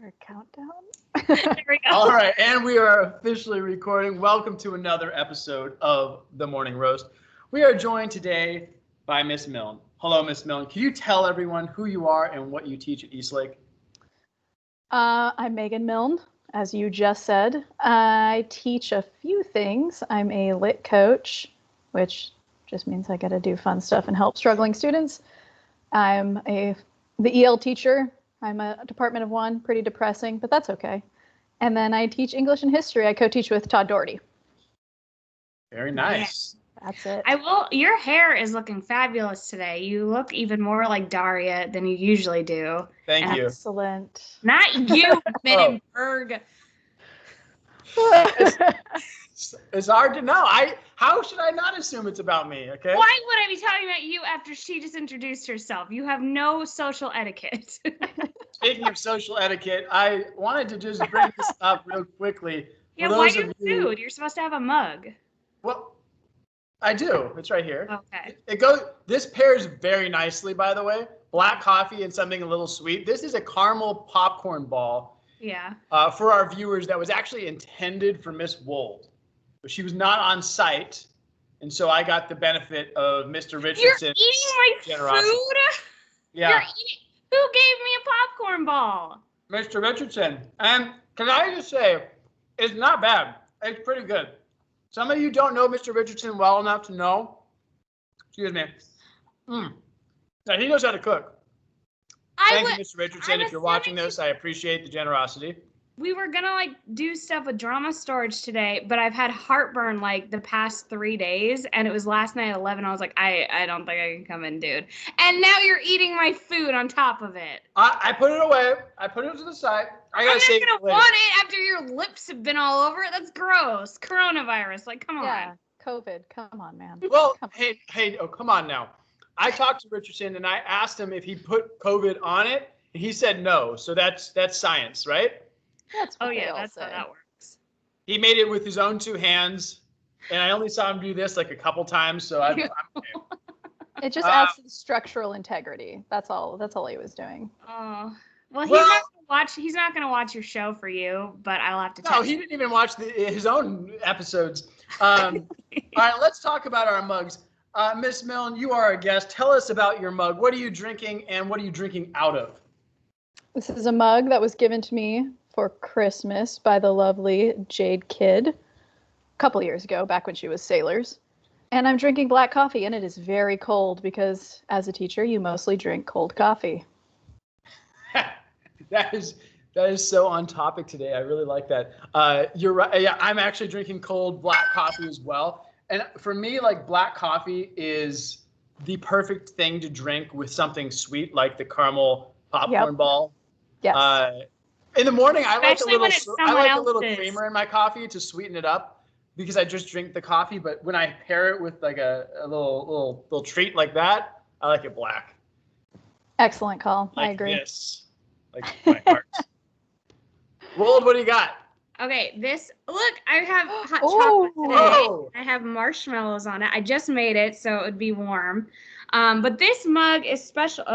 Our countdown. There we go. All right, and we are officially recording. Welcome to another episode of The Morning Roast. We are joined today by Miss Milne. Hello, Miss Milne. Can you tell everyone who you are and what you teach at Eastlake? I'm Megan Milne, as you just said. I teach a few things. I'm a lit coach, which just means I get to do fun stuff and help struggling students. I'm the EL teacher. I'm a Department of One, pretty depressing, but that's okay. And then I teach English and history. I co-teach with Todd Doherty. Very nice. That's it. Your hair is looking fabulous today. You look even more like Daria than you usually do. Thank you. Excellent. Not you, Menenberg. It's hard to know. How should I not assume it's about me, okay? Why would I be talking about you after she just introduced herself? You have no social etiquette. Speaking of social etiquette, I wanted to just bring this up real quickly. Yeah, why do you food? You're supposed to have a mug. Well, I do. It's right here. Okay. This pairs very nicely, by the way. Black coffee and something a little sweet. This is a caramel popcorn ball. Yeah. For our viewers, that was actually intended for Miss Wold. But she was not on site, and so I got the benefit of Mr. Richardson's You're eating my generosity. food? Yeah. Who gave me a popcorn ball? Mr. Richardson. And can I just say, it's not bad. It's pretty good. Some of you don't know Mr. Richardson well enough to know. Excuse me. Now, he knows how to cook. Thank you, Mr. Richardson. If you're watching this, I appreciate the generosity. We were gonna do stuff with drama storage today, but I've had heartburn the past 3 days, and it was last night at 11. I was like, I don't think I can come in, dude. And now you're eating my food on top of it. I put it away. I put it to the side. I'm not gonna want it after your lips have been all over it. That's gross. Coronavirus. Come on. Yeah, COVID. Come on, man. Well, hey, come on now. I talked to Richardson and I asked him if he put COVID on it, and he said no. So that's science, right? That's how that works. He made it with his own two hands, and I only saw him do this a couple times, so I'm okay. It just adds to the structural integrity. That's all he was doing. Oh. Well, he's not gonna watch your show for you, but I'll have to tell he didn't even watch his own episodes. All right, let's talk about our mugs. Miss Milne, you are a guest. Tell us about your mug. What are you drinking, and what are you drinking out of? This is a mug that was given to me for Christmas by the lovely Jade Kidd a couple years ago, back when she was Sailors. And I'm drinking black coffee, and it is very cold because as a teacher, you mostly drink cold coffee. That is so on topic today. I really like that. You're right. Yeah, I'm actually drinking cold black coffee as well. And for me, black coffee is the perfect thing to drink with something sweet like the caramel popcorn ball. Yes. In the morning, I like a little creamer in my coffee to sweeten it up because I just drink the coffee. But when I pair it with a little treat like that, I like it black. Excellent call. I agree. This, my heart. Wold, what do you got? Okay, I have hot chocolate today. I have marshmallows on it. I just made it, so it would be warm. But this mug is special.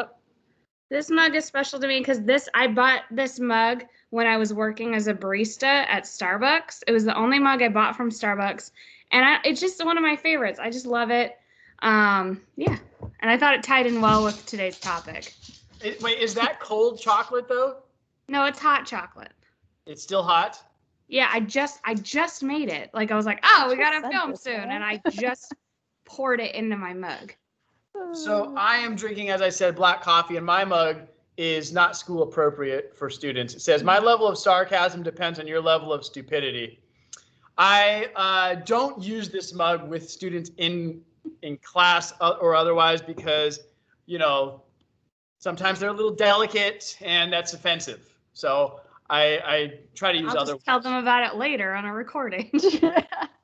This mug is special to me because I bought this mug when I was working as a barista at Starbucks. It was the only mug I bought from Starbucks, and it's just one of my favorites. I just love it. And I thought it tied in well with today's topic. Wait, is that cold chocolate though? No, it's hot chocolate. It's still hot? Yeah, I just made it. I was like, we gotta film soon, and I just poured it into my mug. So I am drinking, as I said, black coffee, and my mug is not school appropriate for students. It says, my level of sarcasm depends on your level of stupidity. I don't use this mug with students in class or otherwise because, sometimes they're a little delicate and that's offensive. So I try to use other ones. Tell them about it later on a recording.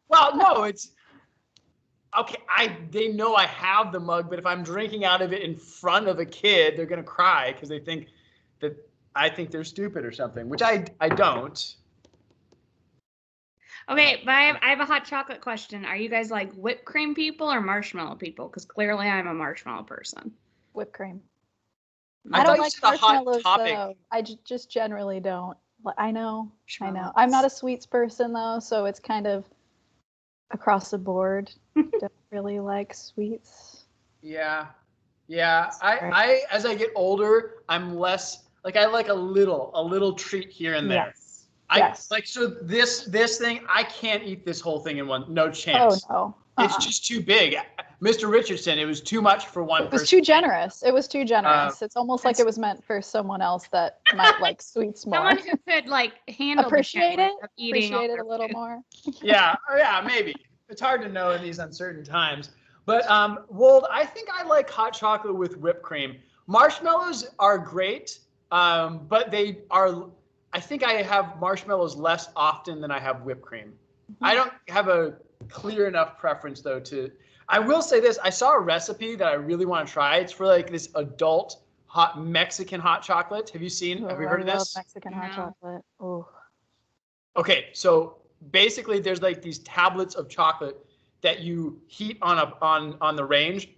Well, no, it's okay. They know I have the mug, but if I'm drinking out of it in front of a kid, they're gonna cry because they think that I think they're stupid or something, which I don't. Okay, but I have a hot chocolate question. Are you guys whipped cream people or marshmallow people? Because clearly I'm a marshmallow person. Whipped cream. I don't you like said a hot marshmallows topic. though. I just generally don't. I know. Marshmallows. I'm not a sweets person though, so it's kind of across the board. Don't really like sweets. Yeah. I as I get older, I'm less like, I like a little treat here and there. Yes. So this thing, I can't eat this whole thing in one. No chance. Oh no. It's just too big. Mr. Richardson, it was too much for one person. It was too generous. It's almost like it was meant for someone else that might like sweets more. Someone who could like handle appreciate the it, of eating appreciate it a little more. Yeah, maybe. It's hard to know in these uncertain times. But Wold, I think I like hot chocolate with whipped cream. Marshmallows are great, but they are. I think I have marshmallows less often than I have whipped cream. I don't have a clear enough preference though to. I will say this: I saw a recipe that I really want to try. It's for like this adult hot Mexican hot chocolate. Have you seen? Have you heard of this? Mexican hot chocolate. Oh. Okay, so basically, there's like these tablets of chocolate that you heat on the range.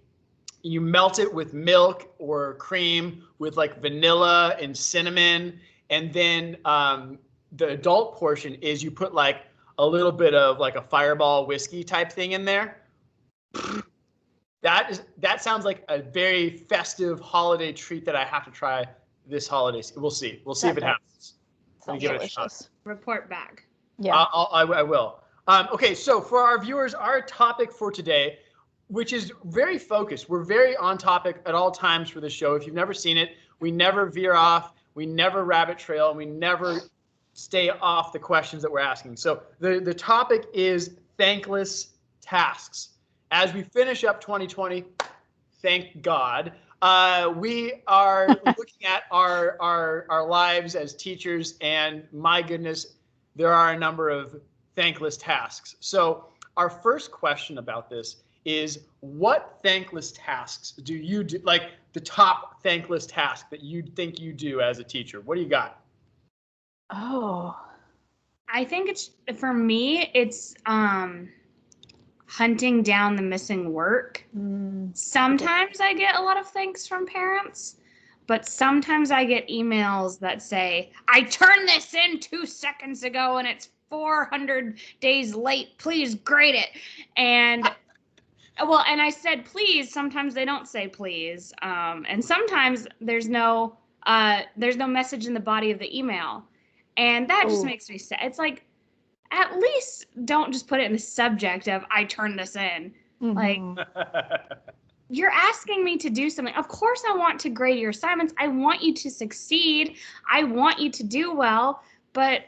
You melt it with milk or cream with like vanilla and cinnamon, and then the adult portion is you put like a little bit of like a Fireball whiskey type thing in there. That sounds like a very festive holiday treat that I have to try this holiday. We'll see. We'll see if it happens. Sounds give delicious. it a shot. Report back. Yeah. I will. Okay, so for our viewers, our topic for today, which is very focused. We're very on topic at all times for the show. If you've never seen it, we never veer off. We never rabbit trail. And we never stay off the questions that we're asking. So the topic is thankless tasks. As we finish up 2020, thank God, we are looking at our lives as teachers, and my goodness, there are a number of thankless tasks. So our first question about this is, what thankless tasks do you do? Like the top thankless task that you think you do as a teacher. What do you got? Oh. I think for me, it's hunting down the missing work. Sometimes I get a lot of thanks from parents, but sometimes I get emails that say, I turned this in 2 seconds ago and it's 400 days late. Please grade it. And I said, please. Sometimes they don't say please. And sometimes there's no message in the body of the email. And that just makes me sad. It's like, at least don't just put it in the subject of I turned this in. Like, you're asking me to do something. Of course I want to grade your assignments. I want you to succeed. I want you to do well, but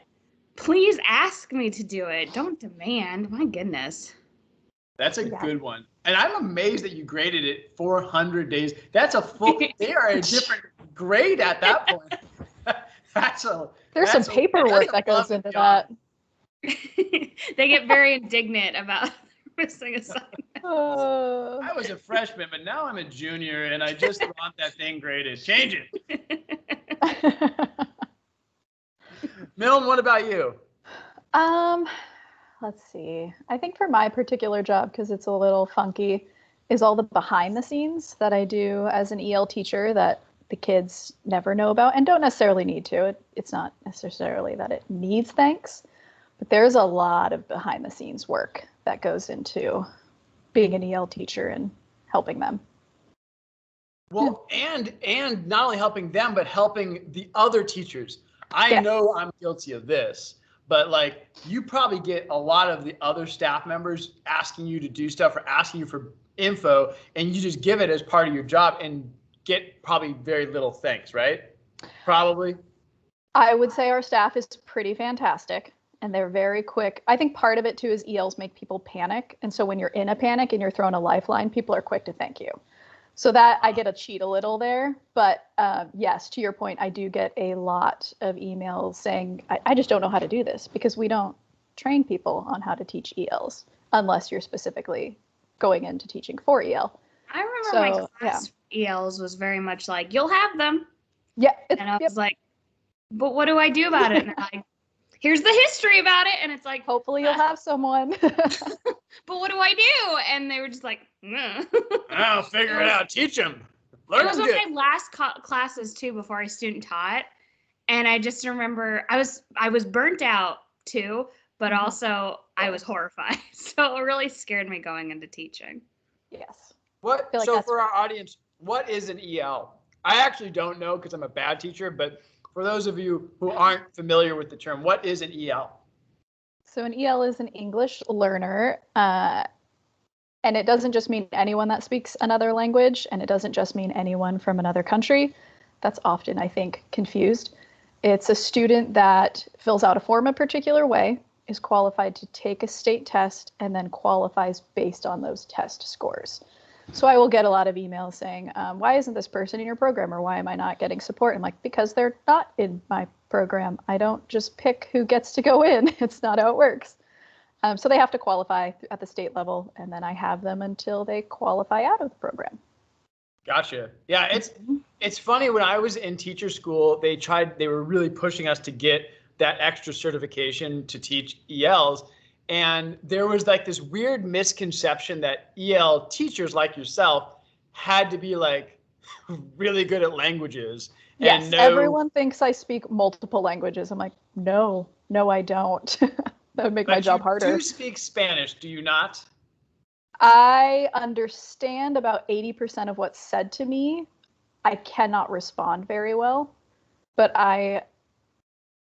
please ask me to do it. Don't demand. My goodness. That's a good one. And I'm amazed that you graded it 400 days. That's a full, they are a different grade at that point. There's some paperwork that goes into that. They get very indignant about missing assignments. I was a freshman, but now I'm a junior, and I just want that thing graded. Change it. Milne, what about you? Let's see. I think for my particular job, because it's a little funky, is all the behind the scenes that I do as an EL teacher that the kids never know about and don't necessarily need to. It's not necessarily that it needs thanks, but there's a lot of behind the scenes work that goes into being an EL teacher and helping them. Well, and not only helping them, but helping the other teachers. I know I'm guilty of this, but like you probably get a lot of the other staff members asking you to do stuff or asking you for info, and you just give it as part of your job and get probably very little thanks, right? Probably. I would say our staff is pretty fantastic and they're very quick. I think part of it too is ELs make people panic. And so when you're in a panic and you're thrown a lifeline, people are quick to thank you. So that I get to cheat a little there. But yes, to your point, I do get a lot of emails saying, I just don't know how to do this, because we don't train people on how to teach ELs unless you're specifically going into teaching for EL. I remember my class ELs was very much like, you'll have them. Yeah. And I was like, but what do I do about it? And they're like, here's the history about it. And it's like, hopefully you'll have someone. But what do I do? And they were just like, I'll figure it out. Teach them. It was one of my last classes too before I student taught, and I just remember I was burnt out too, but also I was horrified. So it really scared me going into teaching. Yes. What? So for our audience, what is an EL? I actually don't know because I'm a bad teacher, but for those of you who aren't familiar with the term, what is an EL? So an EL is an English learner, and it doesn't just mean anyone that speaks another language, and it doesn't just mean anyone from another country. That's often, I think, confused. It's a student that fills out a form a particular way, is qualified to take a state test, and then qualifies based on those test scores. So I will get a lot of emails saying, why isn't this person in your program, or why am I not getting support? I'm like, because they're not in my program. I don't just pick who gets to go in. It's not how it works. So they have to qualify at the state level, and then I have them until they qualify out of the program. Gotcha. Yeah, it's funny. When I was in teacher school, they were really pushing us to get that extra certification to teach ELs. And there was like this weird misconception that EL teachers like yourself had to be like really good at languages. Yes, and everyone thinks I speak multiple languages. I'm like, no, I don't. That would make my job harder. You do speak Spanish, do you not? I understand about 80% of what's said to me. I cannot respond very well, but I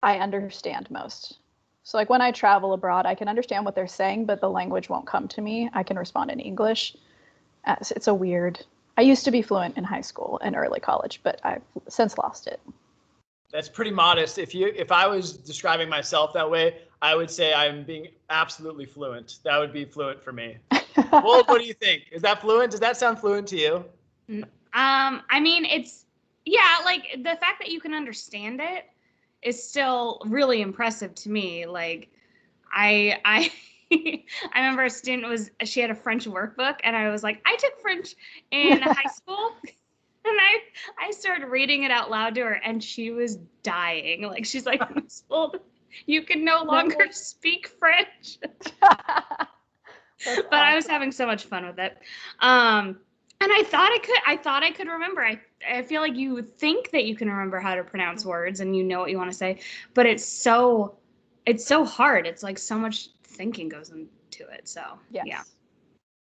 understand most. So like when I travel abroad, I can understand what they're saying, but the language won't come to me. I can respond in English. It's a weird. I used to be fluent in high school and early college, but I've since lost it. That's pretty modest. If I was describing myself that way, I would say I'm being absolutely fluent. That would be fluent for me. Well, what do you think? Is that fluent? Does that sound fluent to you? I mean, like the fact that you can understand it is still really impressive to me. Like I remember a student she had a French workbook, and I was like, I took French in high school. And I started reading it out loud to her, and she was dying. Like, she's like, you can no longer speak French. But awesome. I was having so much fun with it. And I thought I could remember. I feel like you would think that you can remember how to pronounce words and you know what you want to say, but it's so hard. It's like so much thinking goes into it. So yes. Yeah.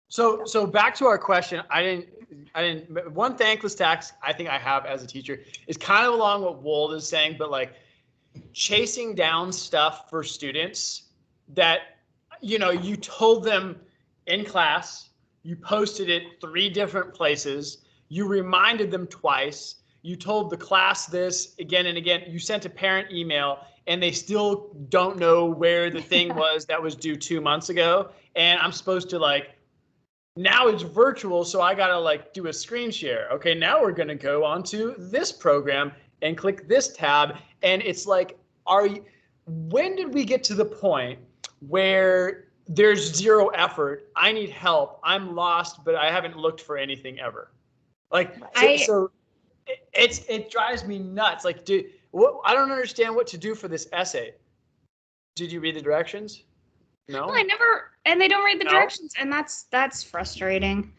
So back to our question. I didn't. One thankless task I think I have as a teacher is kind of along what Wold is saying, but like chasing down stuff for students that, you told them in class, you posted it 3 different places, you reminded them twice, you told the class this again and again, you sent a parent email, and they still don't know where the thing was that was due 2 months ago. And I'm supposed to now it's virtual, so I gotta do a screen share. Okay, now we're gonna go onto this program and click this tab. And it's like, when did we get to the point where there's zero effort? I need help. I'm lost, but I haven't looked for anything ever. So it drives me nuts. I don't understand what to do for this essay. Did you read the directions? No, I never, and they don't read the directions, and that's frustrating.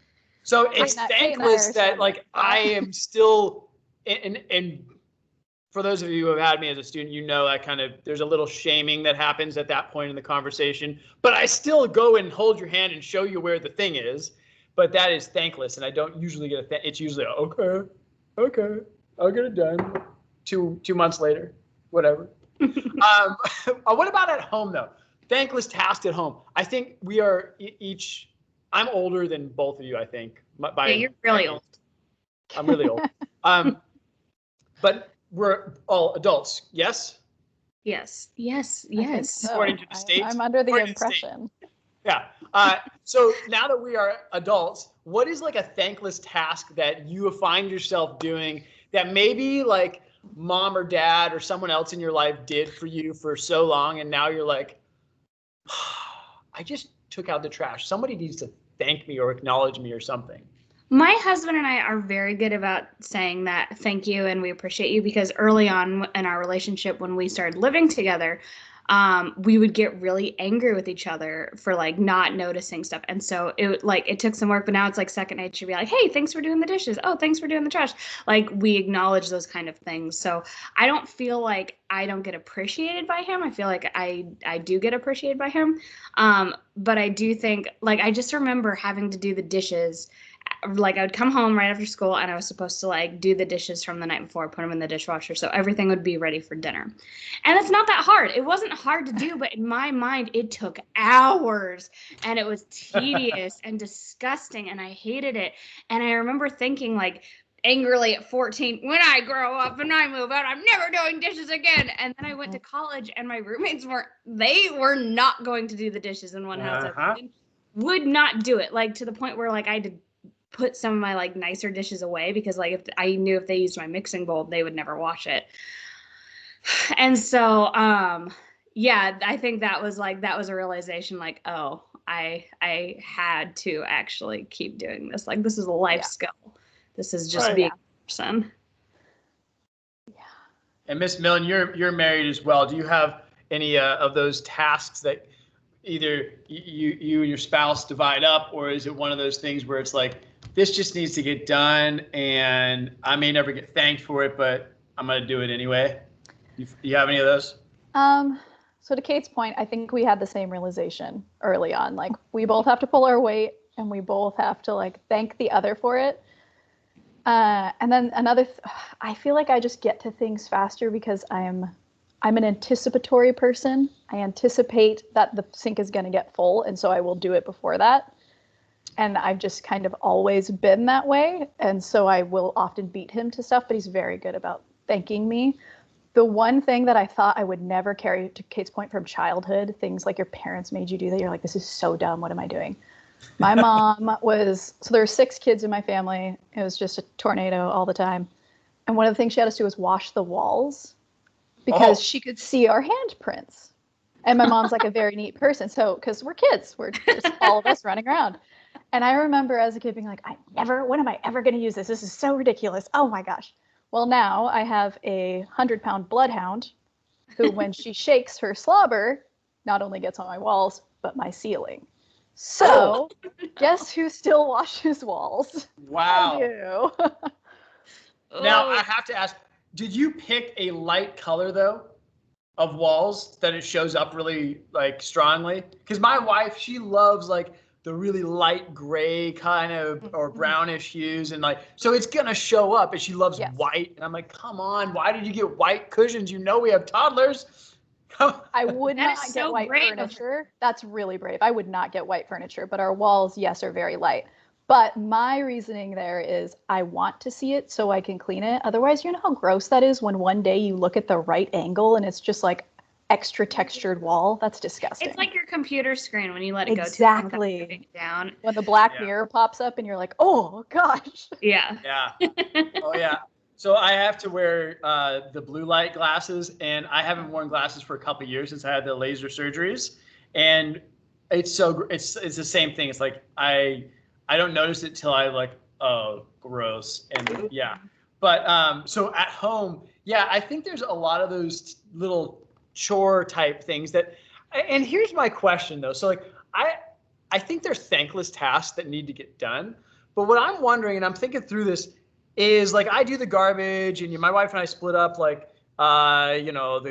So it's thankless that I am still, and for those of you who have had me as a student, there's a little shaming that happens at that point in the conversation, but I still go and hold your hand and show you where the thing is, but that is thankless, and I don't usually get it's usually okay, I'll get it done 2 months later, whatever. What about at home though? Thankless task at home. I think we are each. I'm older than both of you. I think. You're really old. I'm really old. But we're all adults. Yes. Yes. So. According to the state. I'm under the impression. Yeah. So now that we are adults, what is a thankless task that you find yourself doing that maybe mom or dad or someone else in your life did for you for so long, and now you're like, I just took out the trash. Somebody needs to thank me or acknowledge me or something. My husband and I are very good about saying that thank you and we appreciate you, because early on in our relationship, when we started living together, we would get really angry with each other for like not noticing stuff. And so it took some work, but now it's like second nature to be like, hey, thanks for doing the dishes. Oh, thanks for doing the trash. Like we acknowledge those kind of things. So I don't feel like I don't get appreciated by him. I feel like I do get appreciated by him. But I do think, like, I just remember having to do the dishes. Like I would come home right after school and I was supposed to like do the dishes from the night before, put them in the dishwasher so everything would be ready for dinner. And it's not that hard. It wasn't hard to do, but in my mind it took hours and it was tedious and disgusting and I hated it. And I remember thinking like angrily at 14, when I grow up and I move out, I'm never doing dishes again. And then I went to college and my roommates were not going to do the dishes in one house. Would not do it, like to the point where like I did put some of my like nicer dishes away because like if I knew if they used my mixing bowl, they would never wash it. And so yeah, I think that was a realization like, oh, I had to actually keep doing this. Like this is a life skill. This is just being a person. Yeah. And Miss Milne, you're married as well. Do you have any of those tasks that either you and your spouse divide up, or is it one of those things where it's like, this just needs to get done and I may never get thanked for it, but I'm going to do it anyway? You have any of those? So to Kate's point, I think we had the same realization early on. Like we both have to pull our weight and we both have to like thank the other for it. And then I feel like I just get to things faster because I'm an anticipatory person. I anticipate that the sink is going to get full. And so I will do it before that. And I've just kind of always been that way. And so I will often beat him to stuff, but he's very good about thanking me. The one thing that I thought I would never carry, to Kate's point, from childhood, things like your parents made you do that, you're like, this is so dumb. What am I doing? My mom so there were 6 kids in my family. It was just a tornado all the time. And one of the things she had us do was wash the walls because she could see our handprints. And my mom's like a very neat person. So, because we're kids, we're just all of us running around. And I remember as a kid being like, when am I ever going to use this? This is so ridiculous. Oh my gosh. Well, now I have a 100-pound bloodhound who, when she shakes her slobber, not only gets on my walls, but my ceiling. So guess who still washes walls? Wow. I do. Now I have to ask, did you pick a light color though of walls that it shows up really like strongly? Because my wife, she loves like the really light gray kind of or brownish hues, and like so it's gonna show up, and she loves white. And I'm like, come on, why did you get white cushions? You know we have toddlers. I would not get white furniture. That's really brave. I would not get white furniture, but our walls, yes, are very light. But my reasoning there is I want to see it so I can clean it. Otherwise, you know how gross that is when one day you look at the right angle and it's just like extra textured wall? That's disgusting. It's like your computer screen when you let it go exactly down. When the black mirror pops up and you're like, oh gosh. Yeah. Yeah. Oh yeah. So I have to wear the blue light glasses, and I haven't worn glasses for a couple of years since I had the laser surgeries, and it's the same thing. It's like I don't notice it till I like, oh, gross, and yeah. But so at home, yeah, I think there's a lot of those little chore type things that, and here's my question though. So like I think there's thankless tasks that need to get done, but what I'm wondering, and I'm thinking through this, is like I do the garbage, and my wife and I split up like the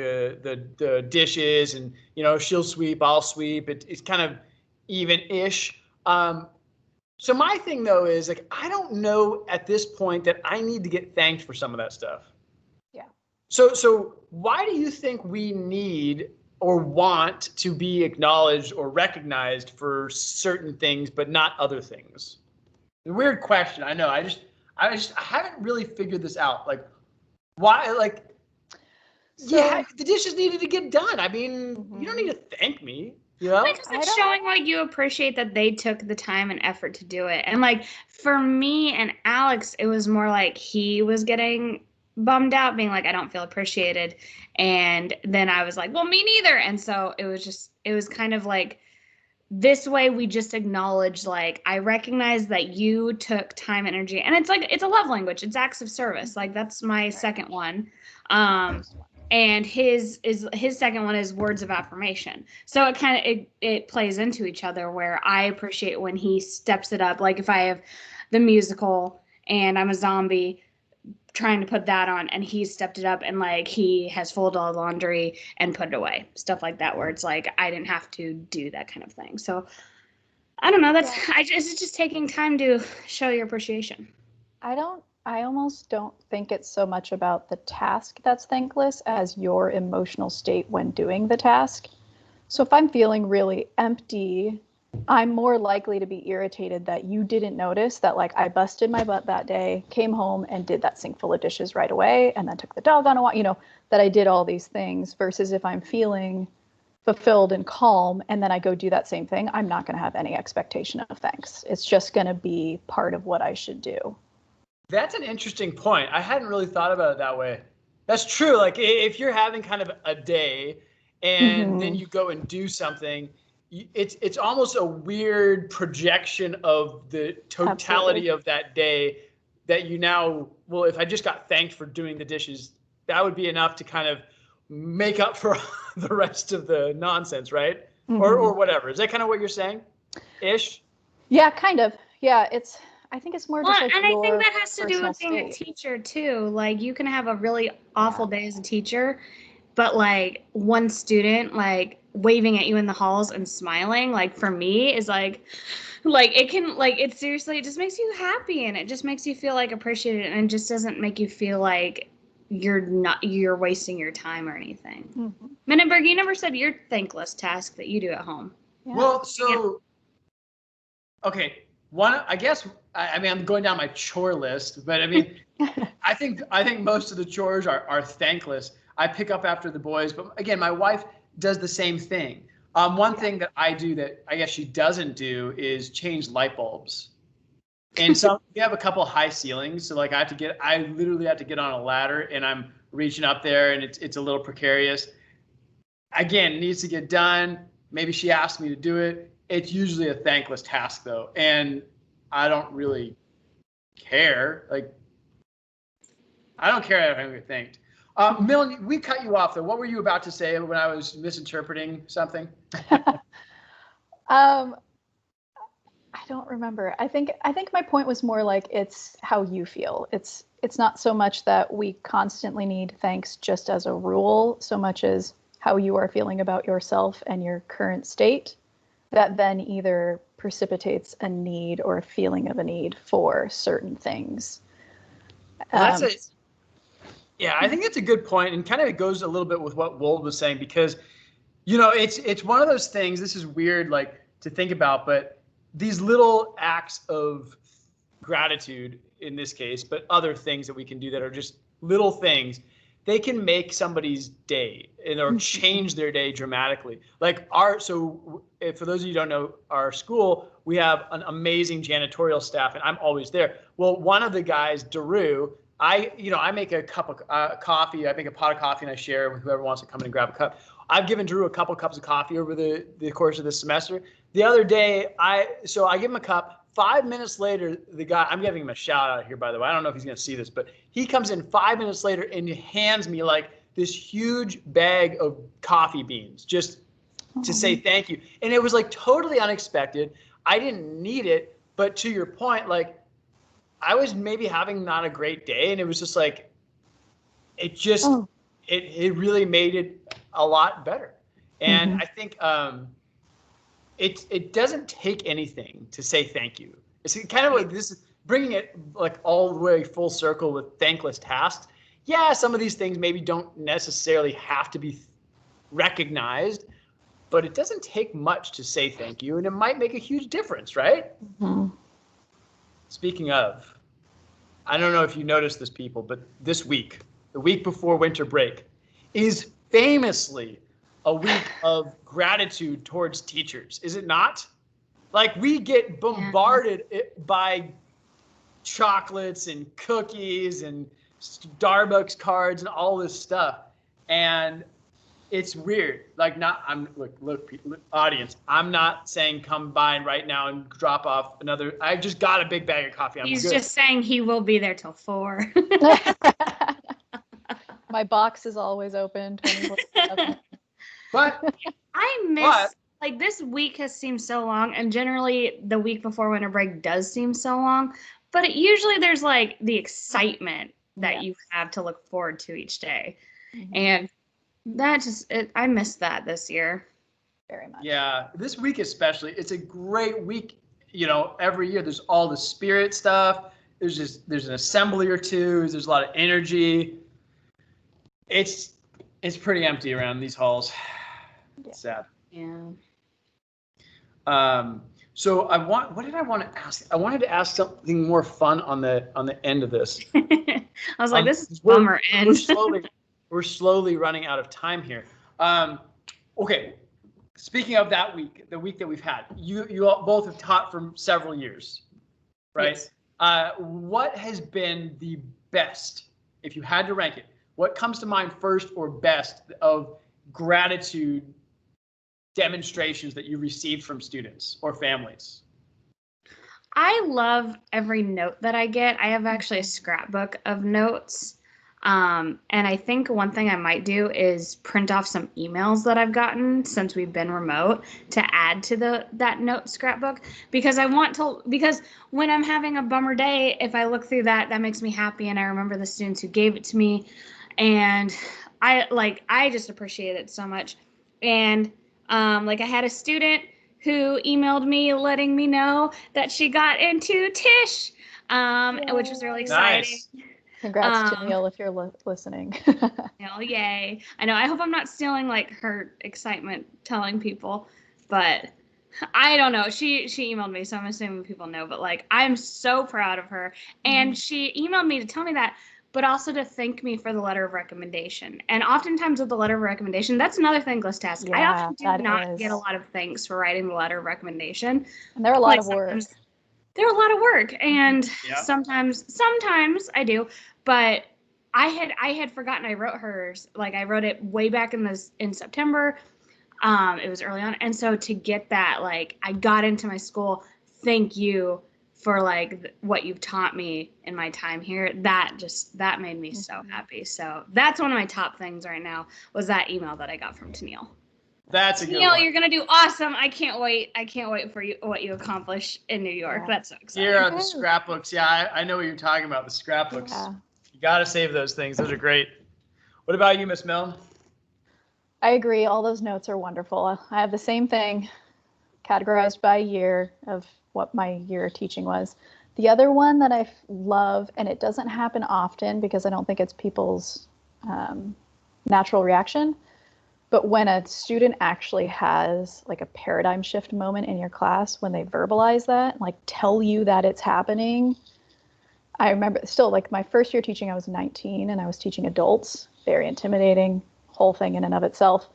dishes, and she'll sweep, I'll sweep. It's kind of even-ish. So my thing though is like I don't know at this point that I need to get thanked for some of that stuff. Yeah. So why do you think we need or want to be acknowledged or recognized for certain things but not other things? A weird question, I know. I haven't really figured this out. Like, why? Like, the dishes needed to get done. I mean, you don't need to thank me. Because it's showing like you appreciate that they took the time and effort to do it. And like for me and Alex, it was more like he was getting bummed out, being like, I don't feel appreciated. And then I was like, well, me neither. And so it was kind of like, this way we just acknowledge, like, I recognize that you took time and energy, and it's like, it's a love language. It's acts of service. Like that's my second one. and his second one is words of affirmation. So it kind of it plays into each other, where I appreciate when he steps it up. Like if I have the musical and I'm a zombie trying to put that on, and he stepped it up and like he has folded all the laundry and put it away, stuff like that, where it's like I didn't have to do that kind of thing. So I don't know, it's just taking time to show your appreciation. I almost don't think it's so much about the task that's thankless as your emotional state when doing the task. So if I'm feeling really empty, I'm more likely to be irritated that you didn't notice that, like, I busted my butt that day, came home and did that sink full of dishes right away, and then took the dog on a walk, that I did all these things, versus if I'm feeling fulfilled and calm and then I go do that same thing, I'm not going to have any expectation of thanks. It's just going to be part of what I should do. That's an interesting point. I hadn't really thought about it that way. That's true. Like if you're having kind of a day and then you go and do something, it's almost a weird projection of the totality of that day that you now, well, if I just got thanked for doing the dishes, that would be enough to kind of make up for the rest of the nonsense, right? Or whatever. Is that kind of what you're saying? Ish? Yeah, kind of. Yeah, I think it's more just like and I think that has to do with being state. a teacher too. Like you can have a really awful day as a teacher, but like one student like waving at you in the halls and smiling, like for me is like it can, like, it seriously, it just makes you happy, and it just makes you feel like appreciated, and it just doesn't make you feel like you're wasting your time or anything. Menenberg, you never said your thankless task that you do at home. Yeah. Well, so okay. One, I guess, I mean, I'm going down my chore list, but I mean, I think most of the chores are thankless. I pick up after the boys, but again, my wife does the same thing. One thing that I do that I guess she doesn't do is change light bulbs. And so we have a couple high ceilings, so like I literally have to get on a ladder, and I'm reaching up there, and it's a little precarious. Again, it needs to get done. Maybe she asked me to do it. It's usually a thankless task though, and I don't really care. Like, I don't care if I get thanked. Milne, we cut you off though. What were you about to say when I was misinterpreting something? I don't remember. I think my point was more like it's how you feel. It's not so much that we constantly need thanks just as a rule, so much as how you are feeling about yourself and your current state, that then either precipitates a need or a feeling of a need for certain things. Yeah, I think that's a good point, and kind of it goes a little bit with what Wold was saying, because, it's one of those things, this is weird, like, to think about, but these little acts of gratitude in this case, but other things that we can do that are just little things, they can make somebody's day or change their day dramatically. Like so for those of you who don't know, our school, we have an amazing janitorial staff, and I'm always there. Well, one of the guys, Daru, I make a cup of coffee, I make a pot of coffee, and I share with whoever wants to come in and grab a cup. I've given Drew a couple cups of coffee over the course of this semester. The other day, I give him a cup. 5 minutes later, the guy, I'm giving him a shout out here, by the way. I don't know if he's going to see this, but he comes in 5 minutes later and hands me like this huge bag of coffee beans just to say thank you. And it was like totally unexpected. I didn't need it, but to your point, like I was maybe having not a great day, and it was just like, it really made it a lot better. And I think it doesn't take anything to say thank you. It's kind of like this is bringing it like all the way full circle with thankless tasks. Yeah, some of these things maybe don't necessarily have to be recognized, but it doesn't take much to say thank you, and it might make a huge difference, right? Speaking of, I don't know if you noticed this, people, but this week, the week before winter break, is famously a week of gratitude towards teachers, is it not? Like we get bombarded by chocolates and cookies and Starbucks cards and all this stuff, and it's weird. Like, look, audience. I'm not saying come by right now and drop off another. I just got a big bag of coffee. He's just saying he will be there till 4. My box is always open. 24/7. But I miss, like, this week has seemed so long, and generally the week before winter break does seem so long, but usually there's like the excitement that you have to look forward to each day. And that just, I missed that this year. Very much. Yeah, this week especially, it's a great week. You know, every year there's all the spirit stuff. There's an assembly or two. There's a lot of energy. It's pretty empty around these halls. It's sad. Yeah. So what did I want to ask? I wanted to ask something more fun on the end of this. I was like, this is bummer end. We're slowly running out of time here. Okay. Speaking of that week, the week that we've had, you all both have taught for several years, right? Yes. What has been the best, if you had to rank it, what comes to mind first or best of gratitude demonstrations that you received from students or families? I love every note that I get. I have actually a scrapbook of notes. And I think one thing I might do is print off some emails that I've gotten since we've been remote to add to that note scrapbook, because because when I'm having a bummer day, if I look through that makes me happy, and I remember the students who gave it to me, and I just appreciate it so much. And I had a student who emailed me letting me know that she got into Tisch, which was really exciting. Nice. Congrats to Neil if you're listening. Neil, yay. I know. I hope I'm not stealing her excitement telling people, but I don't know. She emailed me, so I'm assuming people know, but I'm so proud of her. And she emailed me to tell me that, but also to thank me for the letter of recommendation. And oftentimes with the letter of recommendation, that's another thankless task. I often do not get a lot of thanks for writing the letter of recommendation. And they're a lot of work. They're a lot of work, and sometimes I do, but I had forgotten I wrote hers. I wrote it way back in September. It was early on, and so to get that, I got into my school. Thank you for what you've taught me in my time here. That made me so happy. So that's one of my top things right now, was that email that I got from Tennille. That's a good Neil, one. you're gonna do awesome. I can't wait for what you accomplish in New York. That's so exciting. Here are the scrapbooks. Yeah, I know what you're talking about. The scrapbooks. Yeah. You got to save those things. Those are great. What about you, Miss Milne? I agree. All those notes are wonderful. I have the same thing, categorized by year of what my year of teaching was. The other one that I love, and it doesn't happen often because I don't think it's people's natural reaction, but when a student actually has a paradigm shift moment in your class, when they verbalize that, tell you that it's happening. I remember still my first year teaching, I was 19 and I was teaching adults, very intimidating, whole thing in and of itself.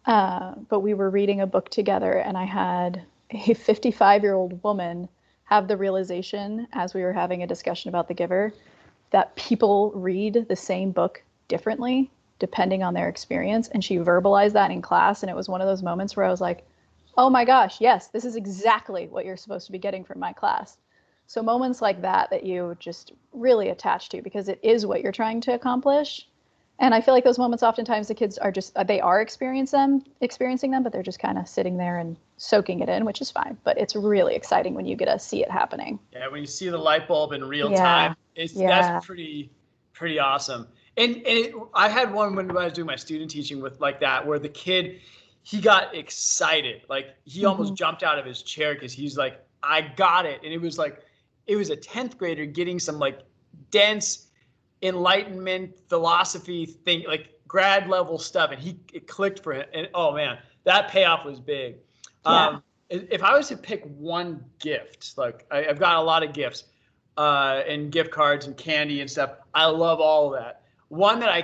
But we were reading a book together, and I had a 55-year-old woman have the realization as we were having a discussion about The Giver that people read the same book differently depending on their experience. And she verbalized that in class. And it was one of those moments where I was like, oh my gosh, yes, this is exactly what you're supposed to be getting from my class. So moments like that you just really attach to, because it is what you're trying to accomplish. And I feel like those moments, oftentimes the kids are they are experiencing them, but they're just kind of sitting there and soaking it in, which is fine. But it's really exciting when you get to see it happening. Yeah, when you see the light bulb in real time, that's pretty awesome. And I had one when I was doing my student teaching with that, where the kid, he got excited. He almost jumped out of his chair because he's like, I got it. And it was a 10th grader getting some dense Enlightenment philosophy thing, grad level stuff, and it clicked for him. And oh man, that payoff was big. If I was to pick one gift, I've got a lot of gifts and gift cards and candy and stuff. I love all of that. One that I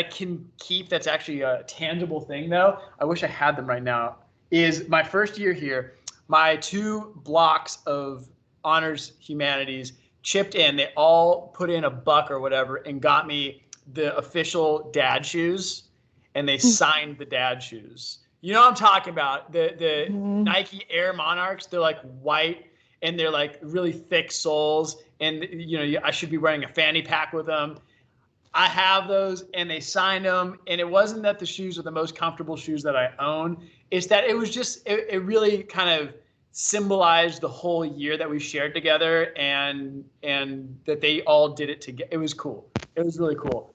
can keep, that's actually a tangible thing though, I wish I had them right now, is my first year here, my 2 blocks of honors humanities chipped in. They all put in $1 or whatever and got me the official dad shoes, and they signed the dad shoes. You know what I'm talking about? The Nike Air Monarchs. They're white, and they're really thick soles, and I should be wearing a fanny pack with them. I have those, and they signed them. And it wasn't that the shoes are the most comfortable shoes that I own. It's that it was just, it really kind of symbolized the whole year that we shared together, and that they all did it together. It was cool. It was really cool.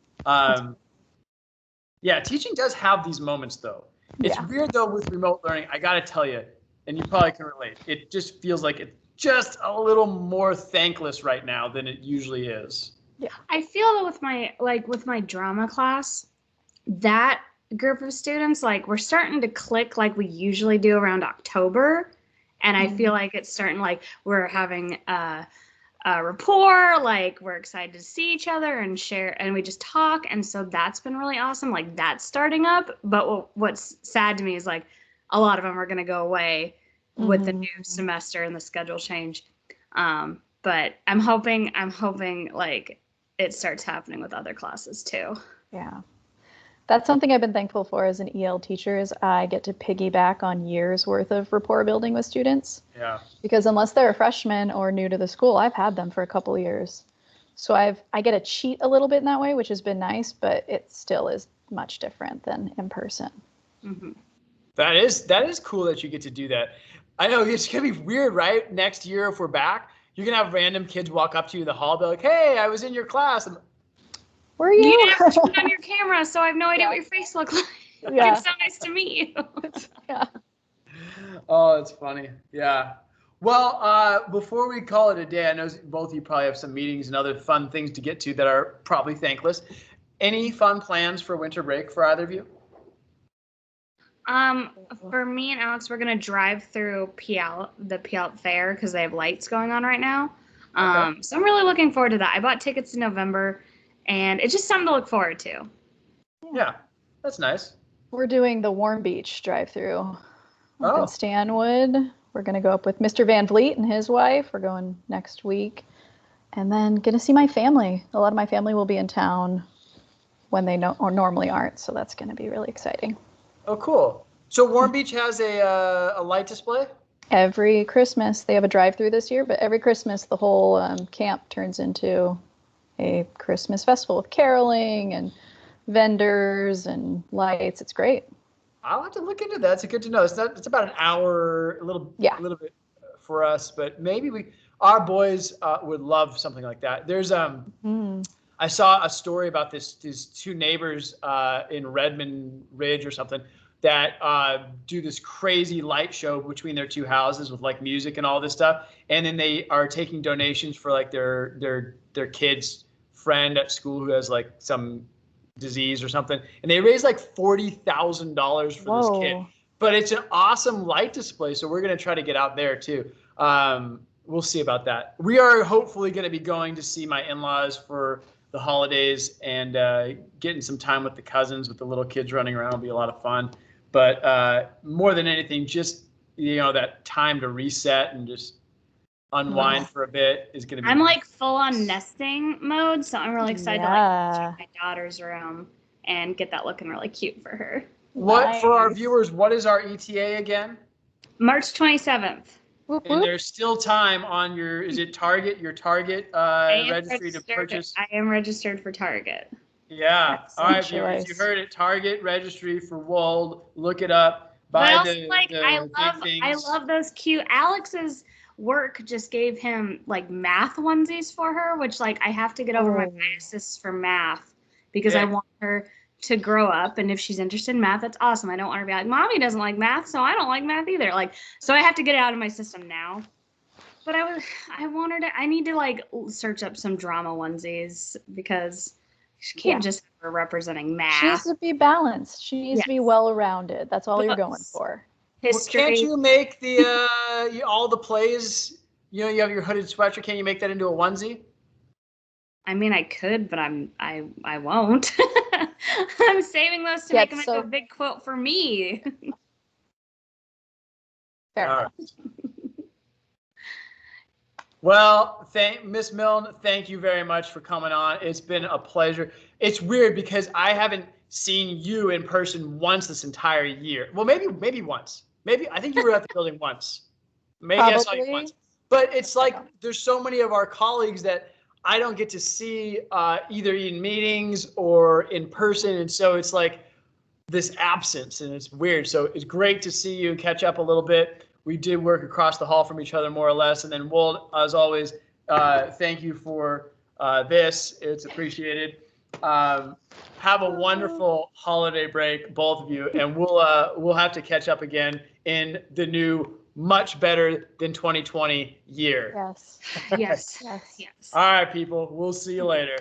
Yeah, teaching does have these moments, though. It's weird, though, with remote learning. I got to tell you, and you probably can relate, it just feels like it's just a little more thankless right now than it usually is. Yeah, I feel that with my drama class, that group of students, like, we're starting to click like we usually do around October, and I feel like it's starting, like, we're having a rapport, like, we're excited to see each other and share, and we just talk, and so that's been really awesome. Like, that's starting up. But what's sad to me is, like, a lot of them are going to go away with the new semester and the schedule change. But I'm hoping like it starts happening with other classes too. Yeah. That's something I've been thankful for as an EL teacher, is I get to piggyback on years worth of rapport building with students. Yeah. Because unless they're a freshman or new to the school, I've had them for a couple of years. So I get to cheat a little bit in that way, which has been nice, but it still is much different than in person. Mm-hmm. That is cool that you get to do that. I know it's gonna be weird, right? Next year, if we're back, you're gonna have random kids walk up to you in the hall, be like, "Hey, I was in your class." Where are you? You didn't have to turn on your camera, so I have no idea what your face looked like. Yeah. It's so nice to meet you. Yeah. Oh, it's funny. Yeah. Well, before we call it a day, I know both of you probably have some meetings and other fun things to get to that are probably thankless. Any fun plans for winter break for either of you? For me and Alex, we're gonna drive through the Puyallup Fair because they have lights going on right now. Okay. So I'm really looking forward to that. I bought tickets in November, and it's just something to look forward to. Yeah, that's nice. We're doing the Warm Beach drive-through up in Oh. Stanwood. We're going to go up with Mr. Van Vliet and his wife. We're going next week. And then going to see my family. A lot of my family will be in town when they normally aren't. So that's going to be really exciting. Oh, cool. So Warm Beach has a light display? Every Christmas, they have a drive-through this year, but every Christmas the whole camp turns into a Christmas festival with caroling and vendors and lights. It's great. I'll have to look into that. It's good to know. It's about an hour, a little bit for us, but maybe our boys would love something like that. There's I saw a story about these two neighbors in Redmond Ridge or something that do this crazy light show between their two houses with like music and all this stuff, and then they are taking donations for like their kid's friend at school who has like some disease or something, and they raised like $40,000 for this kid. But it's an awesome light display, so we're gonna try to get out there too. We'll see about that. We are hopefully gonna be going to see my in-laws for the holidays and getting some time with the cousins, with the little kids running around will be a lot of fun. But more than anything, just that time to reset and just unwind for a bit is going to be. I'm like full on nesting mode, so I'm really excited to like check my daughter's room and get that looking really cute for her. For our viewers, what is our ETA again? March 27th. And there's still time on your Target registry to purchase? I am registered for Target. Yeah. All right, viewers, you heard it. Target registry for Wold. Look it up. I love those cute. Alex's work just gave him like math onesies for her, which like I have to get over my biases for math because I want her to grow up, and if she's interested in math, that's awesome. I don't want her to be like, Mommy doesn't like math, so I don't like math either. Like, so I have to get it out of my system now. But I need to like search up some drama onesies because she can't just have her representing math. She needs to be balanced. She needs to be well-rounded. That's all you're going for. History. Well, can't you make the all the plays? You have your hooded sweatshirt. Can you make that into a onesie? I mean, I could, but I won't. I'm saving those to make them into a big quilt for me. Fair enough. Well, Miss Milne, thank you very much for coming on. It's been a pleasure. It's weird because I haven't seen you in person once this entire year. Well, maybe once. Maybe I think you were at the building once. Maybe I saw you once. But it's like there's so many of our colleagues that I don't get to see either in meetings or in person. And so it's like this absence, and it's weird. So it's great to see you, catch up a little bit. We did work across the hall from each other more or less. And then Wold, as always, thank you for this. It's appreciated. Have a wonderful holiday break, both of you, and we'll have to catch up again in the new, much better than 2020 year. Yes. Yes. Yes. Yes. All right, people. We'll see you later.